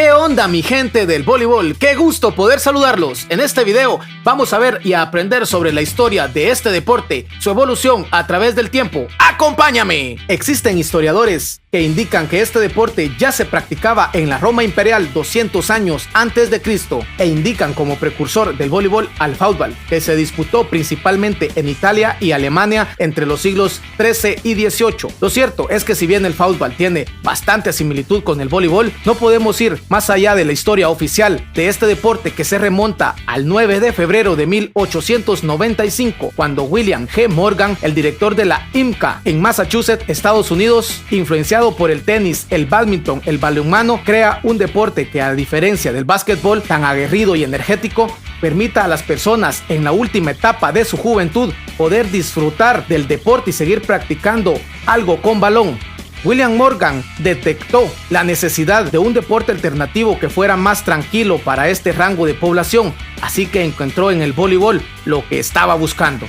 ¿Qué onda, mi gente del voleibol? ¡Qué gusto poder saludarlos! En este video vamos a ver y a aprender sobre la historia de este deporte, su evolución a través del tiempo. ¡Acompáñame! Existen historiadores que indican que este deporte ya se practicaba en la Roma imperial 200 años antes de Cristo e indican como precursor del voleibol al fútbol, que se disputó principalmente en Italia y Alemania entre los siglos XIII y XVIII. Lo cierto es que si bien el fútbol tiene bastante similitud con el voleibol, no podemos ir más allá de la historia oficial de este deporte, que se remonta al 9 de febrero de 1895, cuando William G. Morgan, el director de la IMCA en Massachusetts, Estados Unidos, influenciado por el tenis, el bádminton, el balonmano, crea un deporte que, a diferencia del básquetbol tan aguerrido y energético, permita a las personas en la última etapa de su juventud poder disfrutar del deporte y seguir practicando algo con balón. William Morgan detectó la necesidad de un deporte alternativo que fuera más tranquilo para este rango de población, así que encontró en el voleibol lo que estaba buscando.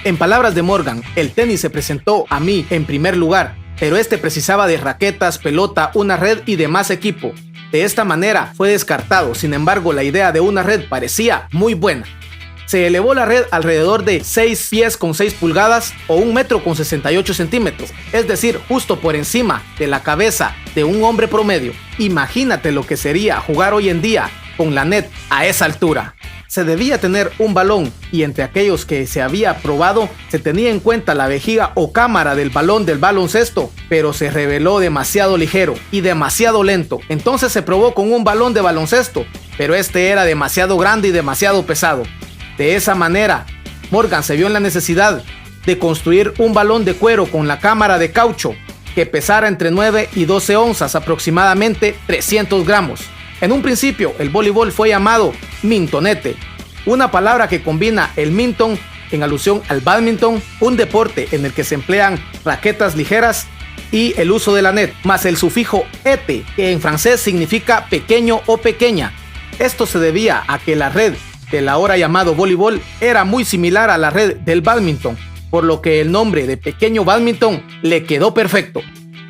En palabras de Morgan, el tenis se presentó a mí en primer lugar, pero este precisaba de raquetas, pelota, una red y demás equipo. De esta manera fue descartado. Sin embargo, la idea de una red parecía muy buena. Se elevó la red alrededor de 6 pies con 6 pulgadas o 1 metro con 68 centímetros, es decir, justo por encima de la cabeza de un hombre promedio. Imagínate lo que sería jugar hoy en día con la net a esa altura. Se debía tener un balón, y entre aquellos que se había probado se tenía en cuenta la vejiga o cámara del balón del baloncesto, pero se reveló demasiado ligero y demasiado lento. Entonces se probó con un balón de baloncesto, pero este era demasiado grande y demasiado pesado. De esa manera, Morgan se vio en la necesidad de construir un balón de cuero con la cámara de caucho que pesara entre 9 y 12 onzas, aproximadamente 300 gramos. En un principio, el voleibol fue llamado mintonete, una palabra que combina el minton en alusión al bádminton, un deporte en el que se emplean raquetas ligeras, y el uso de la net, más el sufijo ete, que en francés significa pequeño o pequeña. Esto se debía a que la red del ahora llamado voleibol era muy similar a la red del bádminton, por lo que el nombre de pequeño bádminton le quedó perfecto.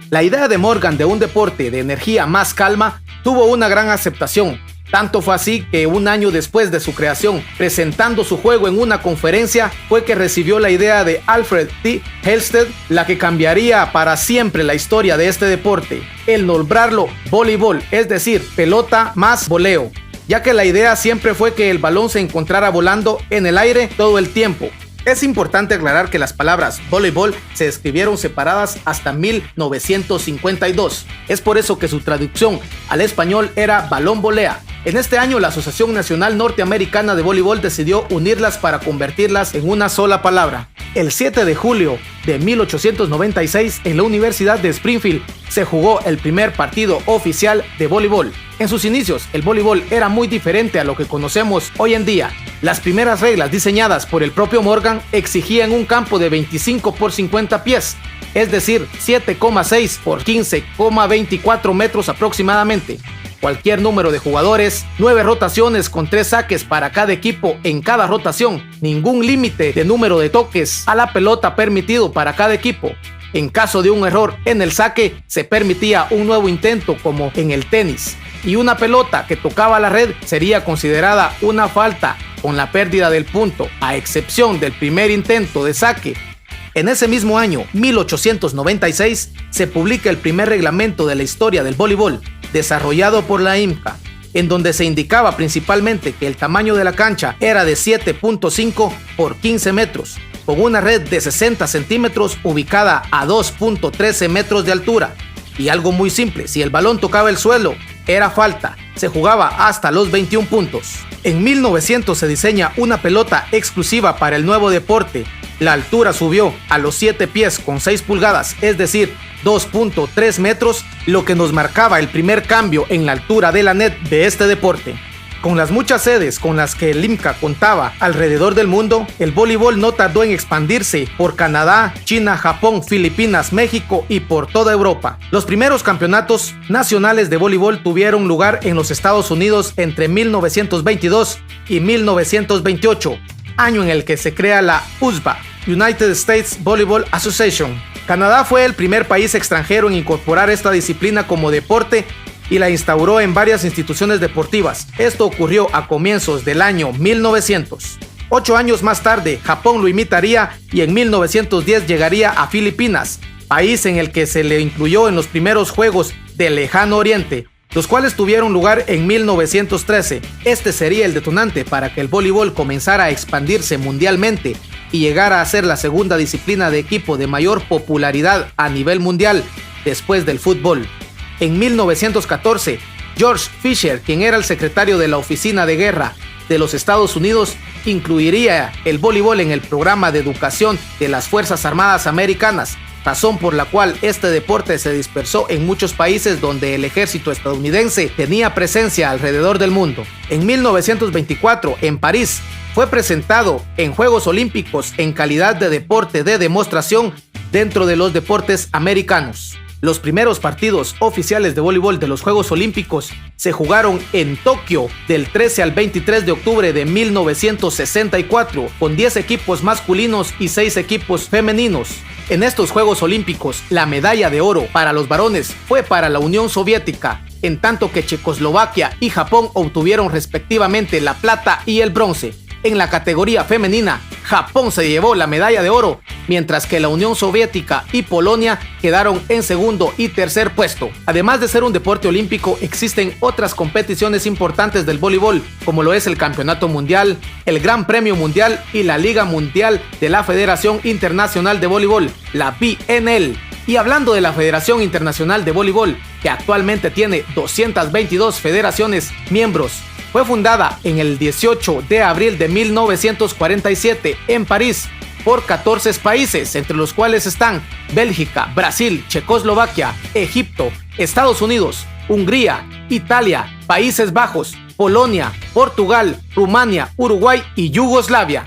La idea de Morgan de un deporte de energía más calma tuvo una gran aceptación. Tanto fue así que un año después de su creación, presentando su juego en una conferencia, fue que recibió la idea de Alfred T. Halstead, la que cambiaría para siempre la historia de este deporte, el nombrarlo voleibol, es decir, pelota más voleo, ya que la idea siempre fue que el balón se encontrara volando en el aire todo el tiempo. Es importante aclarar que las palabras voleibol se escribieron separadas hasta 1952. Es por eso que su traducción al español era balón volea. En este año, la Asociación Nacional Norteamericana de Voleibol decidió unirlas para convertirlas en una sola palabra. El 7 de julio de 1896, en la Universidad de Springfield, se jugó el primer partido oficial de voleibol. En sus inicios, el voleibol era muy diferente a lo que conocemos hoy en día. Las primeras reglas diseñadas por el propio Morgan exigían un campo de 25 por 50 pies, es decir, 7,6 por 15,24 metros aproximadamente. Cualquier número de jugadores, 9 rotaciones con 3 saques para cada equipo en cada rotación, ningún límite de número de toques a la pelota permitido para cada equipo. En caso de un error en el saque, se permitía un nuevo intento como en el tenis, y una pelota que tocaba la red sería considerada una falta con la pérdida del punto, a excepción del primer intento de saque. En ese mismo año, 1896, se publica el primer reglamento de la historia del voleibol, desarrollado por la IMCA, en donde se indicaba principalmente que el tamaño de la cancha era de 7.5 por 15 metros, con una red de 60 centímetros ubicada a 2.13 metros de altura. Y algo muy simple, si el balón tocaba el suelo, era falta. Se jugaba hasta los 21 puntos. En 1900 se diseña una pelota exclusiva para el nuevo deporte. La altura subió a los 7 pies con 6 pulgadas, es decir, 2.3 metros, lo que nos marcaba el primer cambio en la altura de la net de este deporte. Con las muchas sedes con las que el IMCA contaba alrededor del mundo, el voleibol no tardó en expandirse por Canadá, China, Japón, Filipinas, México y por toda Europa. Los primeros campeonatos nacionales de voleibol tuvieron lugar en los Estados Unidos entre 1922 y 1928, año en el que se crea la USBA, United States Volleyball Association. Canadá fue el primer país extranjero en incorporar esta disciplina como deporte y la instauró en varias instituciones deportivas. Esto ocurrió a comienzos del año 1900. 8 años más tarde, Japón lo imitaría y en 1910 llegaría a Filipinas, país en el que se le incluyó en los primeros Juegos del Lejano Oriente, los cuales tuvieron lugar en 1913. Este sería el detonante para que el voleibol comenzara a expandirse mundialmente y llegara a ser la segunda disciplina de equipo de mayor popularidad a nivel mundial después del fútbol. En 1914, George Fisher, quien era el secretario de la Oficina de Guerra de los Estados Unidos, incluiría el voleibol en el programa de educación de las Fuerzas Armadas Americanas, razón por la cual este deporte se dispersó en muchos países donde el ejército estadounidense tenía presencia alrededor del mundo. En 1924, en París, fue presentado en Juegos Olímpicos en calidad de deporte de demostración dentro de los deportes americanos. Los primeros partidos oficiales de voleibol de los Juegos Olímpicos se jugaron en Tokio del 13 al 23 de octubre de 1964, con 10 equipos masculinos y 6 equipos femeninos. En estos Juegos Olímpicos, la medalla de oro para los varones fue para la Unión Soviética, en tanto que Checoslovaquia y Japón obtuvieron respectivamente la plata y el bronce. En la categoría femenina, Japón se llevó la medalla de oro, mientras que la Unión Soviética y Polonia quedaron en segundo y tercer puesto. Además de ser un deporte olímpico, existen otras competiciones importantes del voleibol, como lo es el Campeonato Mundial, el Gran Premio Mundial y la Liga Mundial de la Federación Internacional de Voleibol, la BNL. Y hablando de la Federación Internacional de Voleibol, que actualmente tiene 222 federaciones miembros, fue fundada en el 18 de abril de 1947 en París por 14 países, entre los cuales están Bélgica, Brasil, Checoslovaquia, Egipto, Estados Unidos, Hungría, Italia, Países Bajos, Polonia, Portugal, Rumania, Uruguay y Yugoslavia.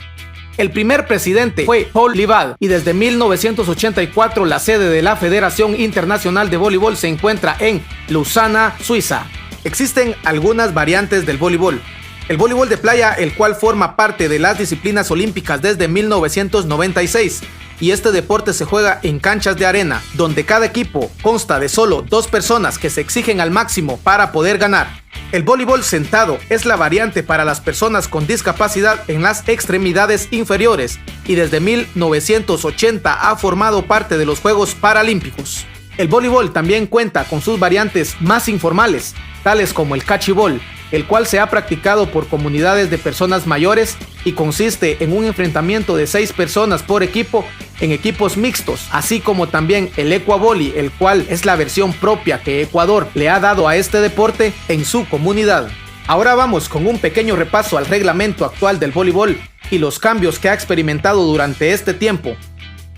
El primer presidente fue Paul Livad y desde 1984 la sede de la Federación Internacional de Voleibol se encuentra en Lausana, Suiza. Existen algunas variantes del voleibol. El voleibol de playa, el cual forma parte de las disciplinas olímpicas desde 1996, y este deporte se juega en canchas de arena, donde cada equipo consta de solo 2 personas que se exigen al máximo para poder ganar. El voleibol sentado es la variante para las personas con discapacidad en las extremidades inferiores y desde 1980 ha formado parte de los Juegos Paralímpicos. El voleibol también cuenta con sus variantes más informales, tales como el cachibol, el cual se ha practicado por comunidades de personas mayores y consiste en un enfrentamiento de 6 personas por equipo en equipos mixtos, así como también el ecuavoli, el cual es la versión propia que Ecuador le ha dado a este deporte en su comunidad. Ahora vamos con un pequeño repaso al reglamento actual del voleibol y los cambios que ha experimentado durante este tiempo.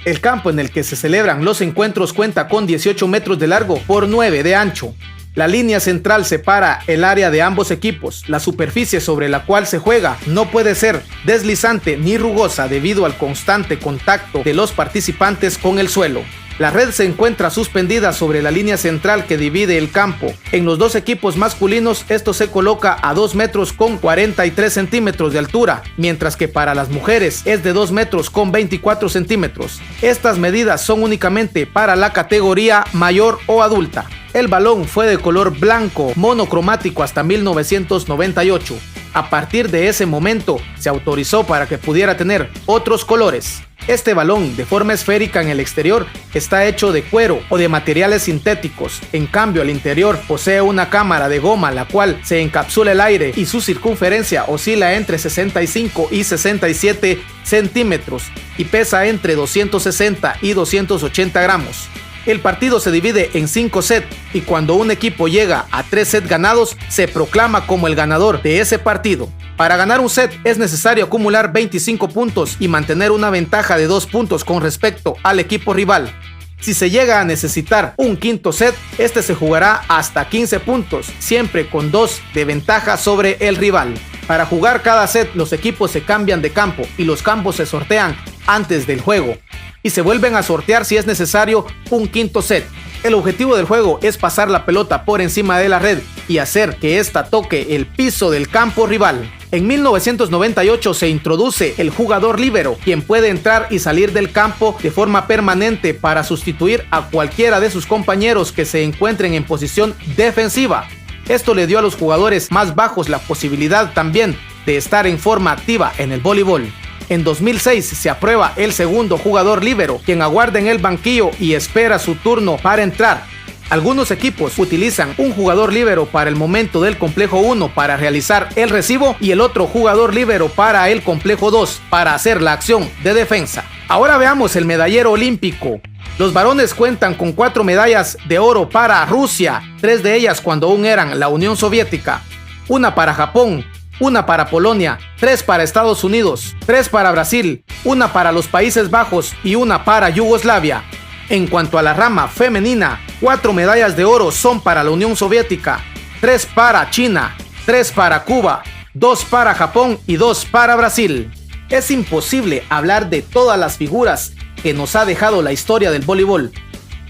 El campo en el que se celebran los encuentros cuenta con 18 metros de largo por 9 de ancho. La línea central separa el área de ambos equipos. La superficie sobre la cual se juega no puede ser deslizante ni rugosa debido al constante contacto de los participantes con el suelo. La red se encuentra suspendida sobre la línea central que divide el campo. En los 2 equipos masculinos esto se coloca a 2 metros con 43 centímetros de altura, mientras que para las mujeres es de 2 metros con 24 centímetros. Estas medidas son únicamente para la categoría mayor o adulta. El balón fue de color blanco monocromático hasta 1998. A partir de ese momento se autorizó para que pudiera tener otros colores. Este balón, de forma esférica en el exterior, está hecho de cuero o de materiales sintéticos. En cambio, al interior posee una cámara de goma, la cual se encapsula el aire y su circunferencia oscila entre 65 y 67 centímetros y pesa entre 260 y 280 gramos. El partido se divide en 5 sets y cuando un equipo llega a 3 sets ganados, se proclama como el ganador de ese partido. Para ganar un set es necesario acumular 25 puntos y mantener una ventaja de 2 puntos con respecto al equipo rival. Si se llega a necesitar un quinto set, este se jugará hasta 15 puntos, siempre con 2 de ventaja sobre el rival. Para jugar cada set, los equipos se cambian de campo y los campos se sortean antes del juego y se vuelven a sortear si es necesario un quinto set. El objetivo del juego es pasar la pelota por encima de la red y hacer que ésta toque el piso del campo rival. En 1998 se introduce el jugador líbero, quien puede entrar y salir del campo de forma permanente para sustituir a cualquiera de sus compañeros que se encuentren en posición defensiva. Esto le dio a los jugadores más bajos la posibilidad también de estar en forma activa en el voleibol. En 2006 se aprueba el segundo jugador líbero, quien aguarda en el banquillo y espera su turno para entrar. Algunos equipos utilizan un jugador líbero para el momento del complejo 1 para realizar el recibo y el otro jugador líbero para el complejo 2 para hacer la acción de defensa. Ahora veamos el medallero olímpico. Los varones cuentan con 4 medallas de oro para Rusia, 3 de ellas cuando aún eran la Unión Soviética, 1 para Japón, 1 para Polonia, 3 para Estados Unidos, 3 para Brasil, 1 para los Países Bajos y 1 para Yugoslavia. En cuanto a la rama femenina, 4 medallas de oro son para la Unión Soviética, 3 para China, 3 para Cuba, 2 para Japón y 2 para Brasil. Es imposible hablar de todas las figuras que nos ha dejado la historia del voleibol,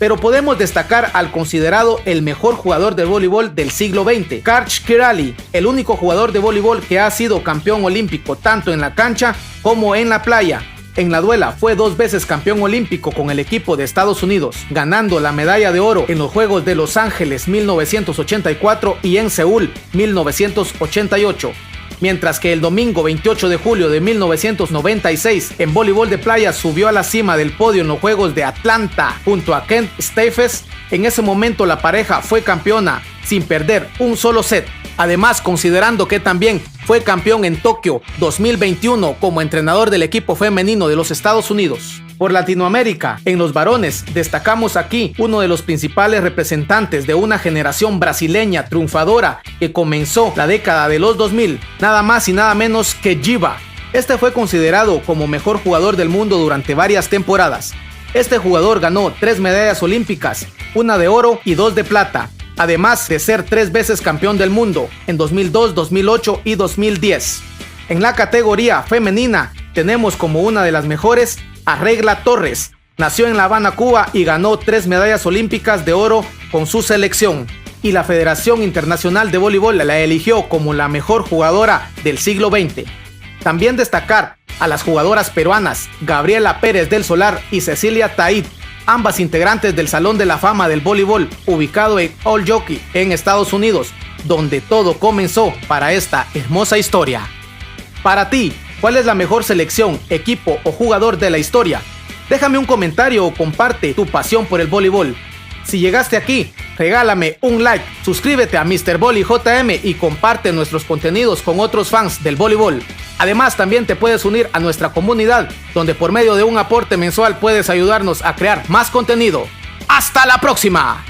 pero podemos destacar al considerado el mejor jugador de voleibol del siglo XX, Karch Kiraly, el único jugador de voleibol que ha sido campeón olímpico tanto en la cancha como en la playa. En la duela fue 2 veces campeón olímpico con el equipo de Estados Unidos, ganando la medalla de oro en los Juegos de Los Ángeles 1984 y en Seúl 1988. Mientras que el domingo 28 de julio de 1996 en voleibol de playa subió a la cima del podio en los Juegos de Atlanta junto a Kent Steffes. En ese momento la pareja fue campeona sin perder un solo set. Además, considerando que también fue campeón en Tokio 2021 como entrenador del equipo femenino de los Estados Unidos. Por Latinoamérica, en los varones, destacamos aquí uno de los principales representantes de una generación brasileña triunfadora que comenzó la década de los 2000, nada más y nada menos que Giba. Este fue considerado como mejor jugador del mundo durante varias temporadas. Este jugador ganó 3 medallas olímpicas, 1 de oro y 2 de plata, además de ser 3 veces campeón del mundo en 2002, 2008 y 2010. En la categoría femenina tenemos como una de las mejores a Regla Torres. Nació en La Habana, Cuba y ganó 3 medallas olímpicas de oro con su selección. Y la Federación Internacional de Voleibol la eligió como la mejor jugadora del siglo XX. También destacar a las jugadoras peruanas Gabriela Pérez del Solar y Cecilia Tait, ambas integrantes del Salón de la Fama del Voleibol, ubicado en Old Jockey, en Estados Unidos, donde todo comenzó para esta hermosa historia. Para ti, ¿cuál es la mejor selección, equipo o jugador de la historia? Déjame un comentario o comparte tu pasión por el voleibol. Si llegaste aquí, regálame un like, suscríbete a Mr. Volley JM y comparte nuestros contenidos con otros fans del voleibol. Además, también te puedes unir a nuestra comunidad, donde por medio de un aporte mensual puedes ayudarnos a crear más contenido. ¡Hasta la próxima!